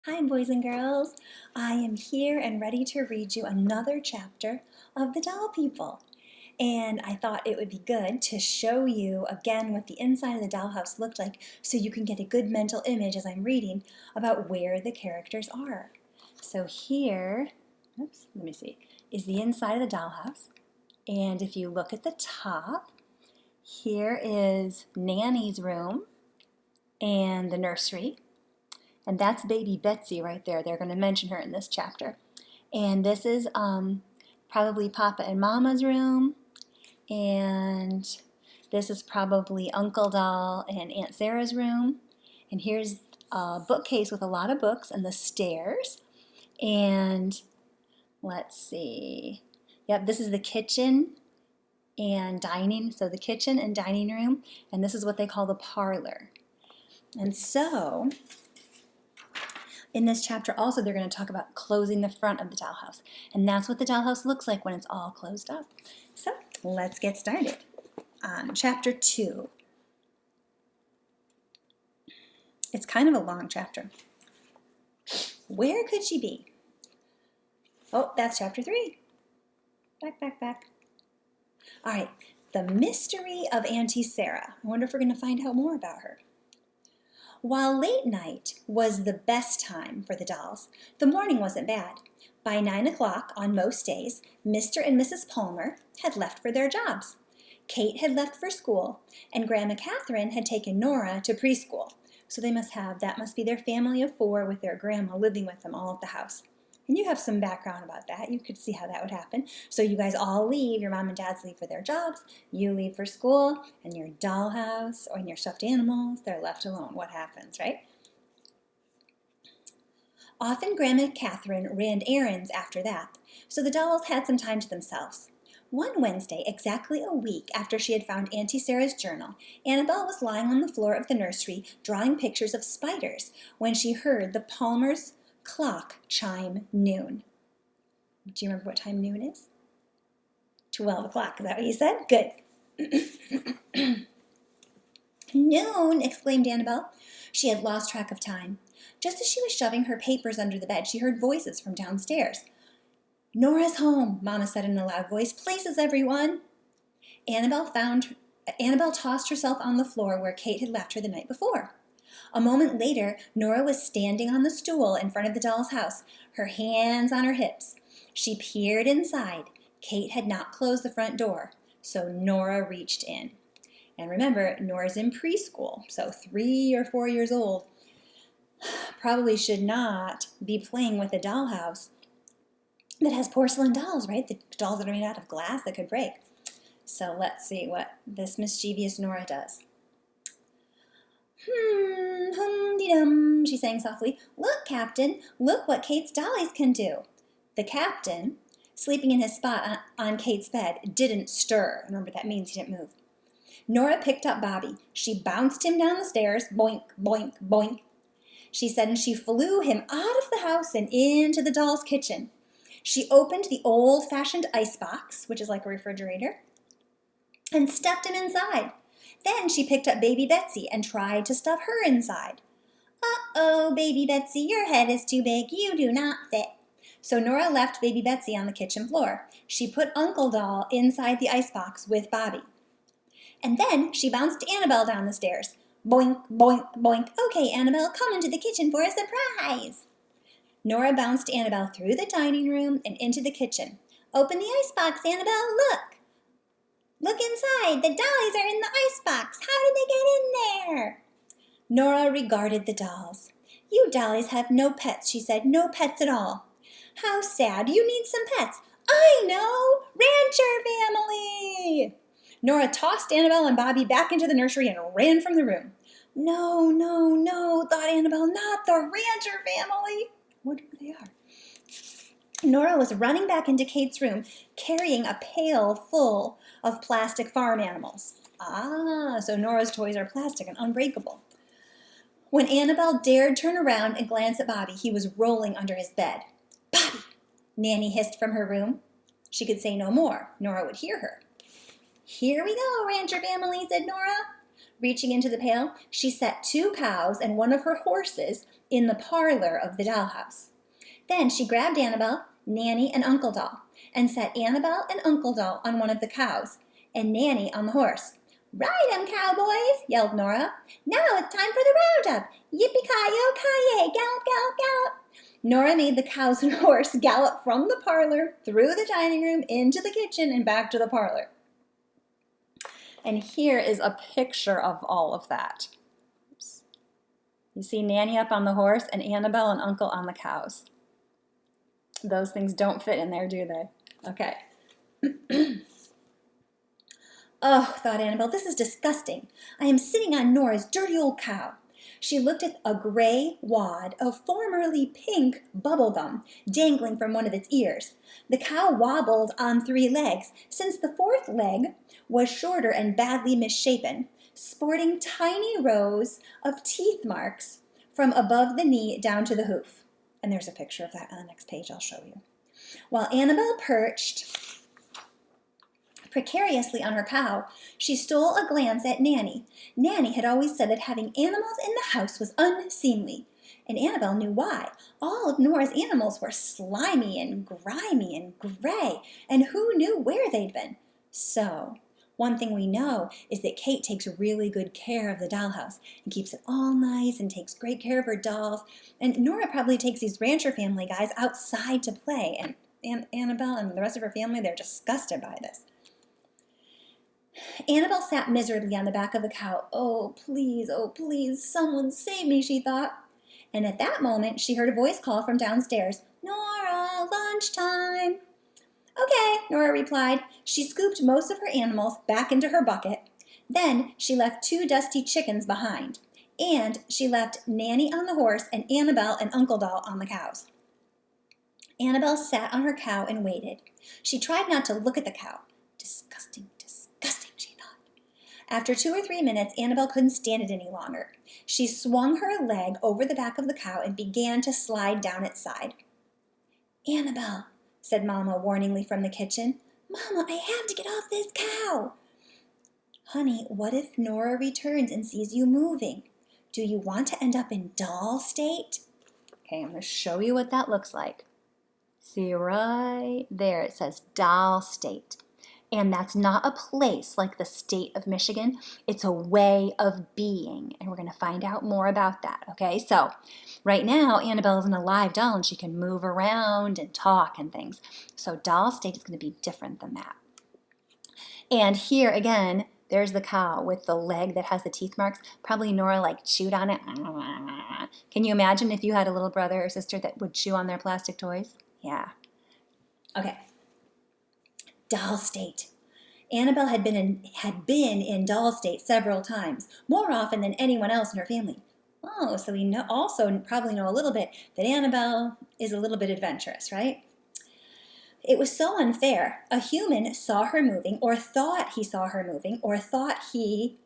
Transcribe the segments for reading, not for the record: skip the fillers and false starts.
Hi, boys and girls. I am here and ready to read you another chapter of The Doll People. And I thought it would be good to show you again what the inside of the dollhouse looked like so you can get a good mental image as I'm reading about where the characters are. So here, is the inside of the dollhouse. And if you look at the top, here is Nanny's room and the nursery. And that's baby Betsy right there. They're going to mention her in this chapter. And this is probably Papa and Mama's room. And this is probably Uncle Doll and Aunt Sarah's room. And here's a bookcase with a lot of books and the stairs. And let's see. Yep, this is the kitchen and dining. So the kitchen and dining room. And this is what they call the parlor. And so in this chapter also they're going to talk about closing the front of the dollhouse. And that's what the dollhouse looks like when it's all closed up. So let's get started on chapter 2. It's kind of a long chapter. Where could she be? Oh, that's chapter 3. Back. All right, the mystery of Auntie Sarah. I wonder if we're going to find out more about her. While late night was the best time for the dolls, the morning wasn't bad. By 9 o'clock on most days, Mr. and Mrs. Palmer had left for their jobs. Kate had left for school, and Grandma Catherine had taken Nora to preschool. So that must be their family of 4 with their grandma living with them all at the house. And you have some background about that. You could see how that would happen. So you guys all leave, your mom and dads leave for their jobs, you leave for school, and your dollhouse or your stuffed animals, they're left alone. What happens, right? Often Grandma Catherine ran errands after that, so the dolls had some time to themselves. One Wednesday, exactly a week after she had found Auntie Sarah's journal, Annabelle was lying on the floor of the nursery drawing pictures of spiders when she heard the Palmers' clock chime noon. Do you remember what time noon is? 12 o'clock. Is that what you said? Good. Noon, exclaimed Annabelle. She had lost track of time. Just as she was shoving her papers under the bed, she heard voices from downstairs. Nora's home, Mama said in a loud voice. Places, everyone. Annabelle tossed herself on the floor where Kate had left her the night before. A moment later, Nora was standing on the stool in front of the doll's house, her hands on her hips. She peered inside. Kate had not closed the front door, so Nora reached in. And remember, Nora's in preschool, so 3 or 4 years old. Probably should not be playing with a dollhouse that has porcelain dolls, right? The dolls that are made out of glass that could break. So let's see what this mischievous Nora does. Hum-de-dum, she sang softly. Look, Captain, look what Kate's dollies can do. The captain, sleeping in his spot on Kate's bed, didn't stir. Remember, that means he didn't move. Nora picked up Bobby. She bounced him down the stairs, boink, boink, boink. She said, and she flew him out of the house and into the doll's kitchen. She opened the old-fashioned icebox, which is like a refrigerator, and stuffed him inside. Then she picked up baby Betsy and tried to stuff her inside. Uh-oh, baby Betsy, your head is too big. You do not fit. So Nora left baby Betsy on the kitchen floor. She put Uncle Doll inside the icebox with Bobby. And then she bounced Annabelle down the stairs. Boink, boink, boink. Okay, Annabelle, come into the kitchen for a surprise. Nora bounced Annabelle through the dining room and into the kitchen. Open the icebox, Annabelle, look. Look inside. The dollies are in the icebox. How did they get in there? Nora regarded the dolls. You dollies have no pets, she said. No pets at all. How sad. You need some pets. I know. Rancher family. Nora tossed Annabelle and Bobby back into the nursery and ran from the room. No, thought Annabelle. Not the Rancher family. I wonder who they are. Nora was running back into Kate's room, carrying a pail full of plastic farm animals. So Nora's toys are plastic and unbreakable. When Annabelle dared turn around and glance at Bobby, he was rolling under his bed. Bobby, Nanny hissed from her room. She could say no more. Nora would hear her. Here we go, Rancher family, said Nora. Reaching into the pail, she set 2 cows and one of her horses in the parlor of the dollhouse. Then she grabbed Annabelle, Nanny, and Uncle Doll, and set Annabelle and Uncle Doll on one of the cows, and Nanny on the horse. "Ride 'em, cowboys!" yelled Nora. "Now it's time for the roundup! Yippee-ki-yo-ki-yay! Gallop, gallop, gallop!" Nora made the cows and horse gallop from the parlor, through the dining room, into the kitchen, and back to the parlor. And here is a picture of all of that. Oops. You see Nanny up on the horse and Annabelle and Uncle on the cows. Those things don't fit in there, do they? Okay. "Oh," thought Annabelle, "this is disgusting. I am sitting on Nora's dirty old cow." She looked at a gray wad of formerly pink bubble gum dangling from one of its ears. The cow wobbled on 3 legs, since the 4th leg was shorter and badly misshapen, sporting tiny rows of teeth marks from above the knee down to the hoof. And there's a picture of that on the next page I'll show you. While Annabelle perched precariously on her cow, she stole a glance at Nanny. Nanny had always said that having animals in the house was unseemly, and Annabelle knew why. All of Nora's animals were slimy and grimy and gray, and who knew where they'd been? So, one thing we know is that Kate takes really good care of the dollhouse and keeps it all nice and takes great care of her dolls, and Nora probably takes these rancher family guys outside to play, and Annabelle and the rest of her family, they're disgusted by this. Annabelle sat miserably on the back of the cow. Oh, please, someone save me," she thought. And at that moment, she heard a voice call from downstairs, "Nora, lunchtime." "Okay," Nora replied. She scooped most of her animals back into her bucket. Then she left 2 dusty chickens behind. And she left Nanny on the horse and Annabelle and Uncle Doll on the cows. Annabelle sat on her cow and waited. She tried not to look at the cow. Disgusting, she thought. After 2 or 3 minutes, Annabelle couldn't stand it any longer. She swung her leg over the back of the cow and began to slide down its side. "Annabelle," said Mama warningly from the kitchen. "Mama, I have to get off this cow." "Honey, what if Nora returns and sees you moving? Do you want to end up in doll state?" Okay, I'm going to show you what that looks like. See right there, it says doll state. And that's not a place like the state of Michigan. It's a way of being. And we're going to find out more about that, okay? So right now, Annabelle is an alive doll and she can move around and talk and things. So doll state is going to be different than that. And here again, there's the cow with the leg that has the teeth marks. Probably Nora like chewed on it. Can you imagine if you had a little brother or sister that would chew on their plastic toys? Yeah. Okay. Doll state. Annabelle had been in doll state several times, more often than anyone else in her family. Oh, so we probably know a little bit that Annabelle is a little bit adventurous, right? It was so unfair. A human saw her moving, or thought he saw her moving, or thought he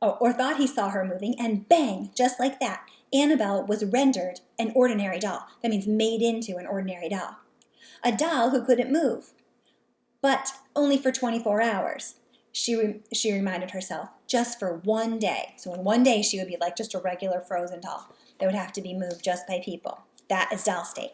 saw her moving, and bang, just like that, Annabelle was rendered an ordinary doll. That means made into an ordinary doll. A doll who couldn't move, but only for 24 hours. She reminded herself, just for one day. So in one day, she would be like just a regular frozen doll that would have to be moved just by people. That is doll state.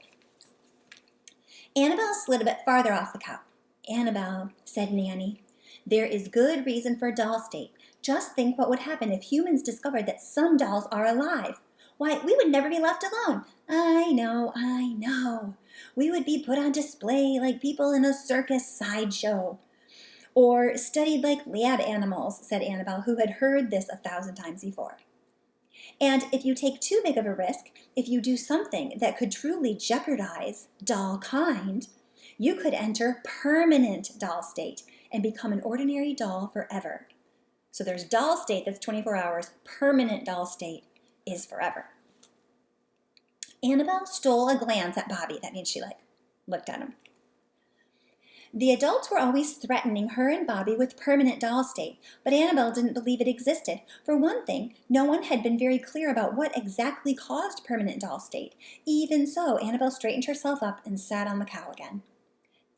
Annabelle slid a bit farther off the cow. "Annabelle," said Nanny, "there is good reason for doll state. Just think what would happen if humans discovered that some dolls are alive. Why, we would never be left alone." I know. We would be put on display like people in a circus sideshow. "Or studied like lab animals," said Annabelle, who had heard this 1,000 times before. "And if you take too big of a risk, if you do something that could truly jeopardize doll kind, you could enter permanent doll state and become an ordinary doll forever." So there's doll state that's 24 hours. Permanent doll state is forever. Annabelle stole a glance at Bobby. That means she looked at him. The adults were always threatening her and Bobby with permanent doll state, but Annabelle didn't believe it existed. For one thing, no one had been very clear about what exactly caused permanent doll state. Even so, Annabelle straightened herself up and sat on the cow again.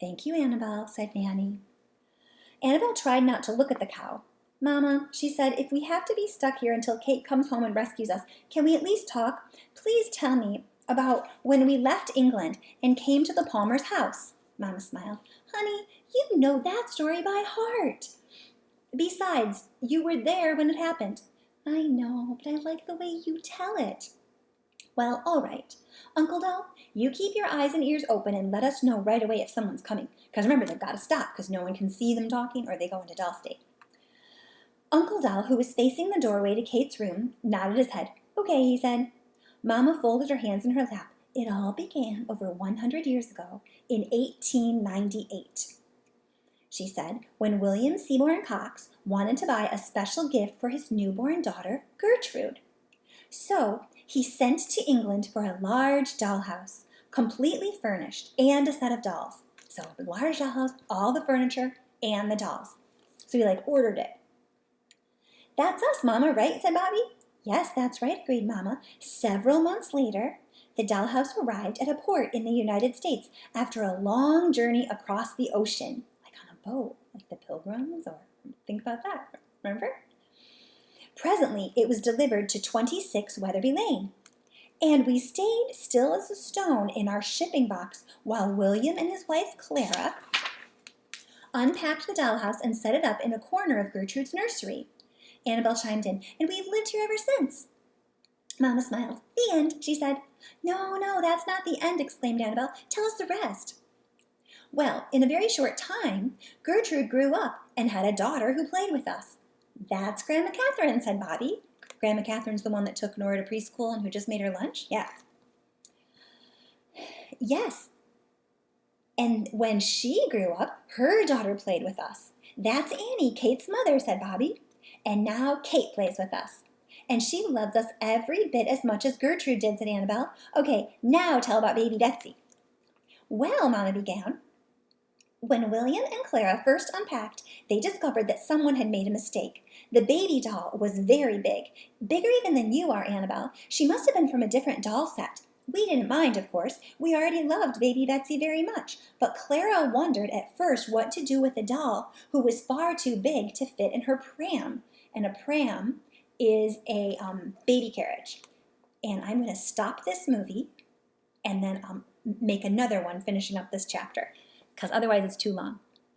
"Thank you, Annabelle," said Nanny. Annabelle tried not to look at the cow. Mama, she said, if we have to be stuck here until Kate comes home and rescues us, can we at least talk? Please tell me about when we left England and came to the Palmer's house. Mama smiled. Honey, you know that story by heart. Besides, you were there when it happened. I know, but I like the way you tell it. Well, all right. Uncle Doll, you keep your eyes and ears open and let us know right away if someone's coming. Because remember, they've got to stop because no one can see them talking or they go into doll state. Uncle Doll, who was facing the doorway to Kate's room, nodded his head. Okay, he said. Mama folded her hands in her lap. It all began over 100 years ago in 1898. She said, when William Seymour Cox wanted to buy a special gift for his newborn daughter, Gertrude. So he sent to England for a large dollhouse, completely furnished, and a set of dolls. So a large dollhouse, all the furniture, and the dolls. So he ordered it. That's us, Mama, right? Said Bobby. Yes, that's right, agreed Mama. Several months later, the dollhouse arrived at a port in the United States after a long journey across the ocean, like on a boat, like the Pilgrims, or think about that, remember? Presently, it was delivered to 26 Weatherby Lane, and we stayed still as a stone in our shipping box while William and his wife, Clara, unpacked the dollhouse and set it up in a corner of Gertrude's nursery. Annabelle chimed in, and we've lived here ever since. Mama smiled. The end, she said. No, that's not the end, exclaimed Annabelle. Tell us the rest. Well, in a very short time, Gertrude grew up and had a daughter who played with us. That's Grandma Catherine, said Bobby. Grandma Catherine's the one that took Nora to preschool and who just made her lunch? Yeah. Yes. And when she grew up, her daughter played with us. That's Annie, Kate's mother, said Bobby. And now Kate plays with us. And she loves us every bit as much as Gertrude did, said Annabelle. Okay, now tell about baby Betsy. Well, Mama began. When William and Clara first unpacked, they discovered that someone had made a mistake. The baby doll was very big, bigger even than you are, Annabelle. She must have been from a different doll set. We didn't mind, of course. We already loved baby Betsy very much. But Clara wondered at first what to do with a doll who was far too big to fit in her pram. And a pram is a baby carriage. And I'm going to stop this movie and then make another one finishing up this chapter, because otherwise it's too long.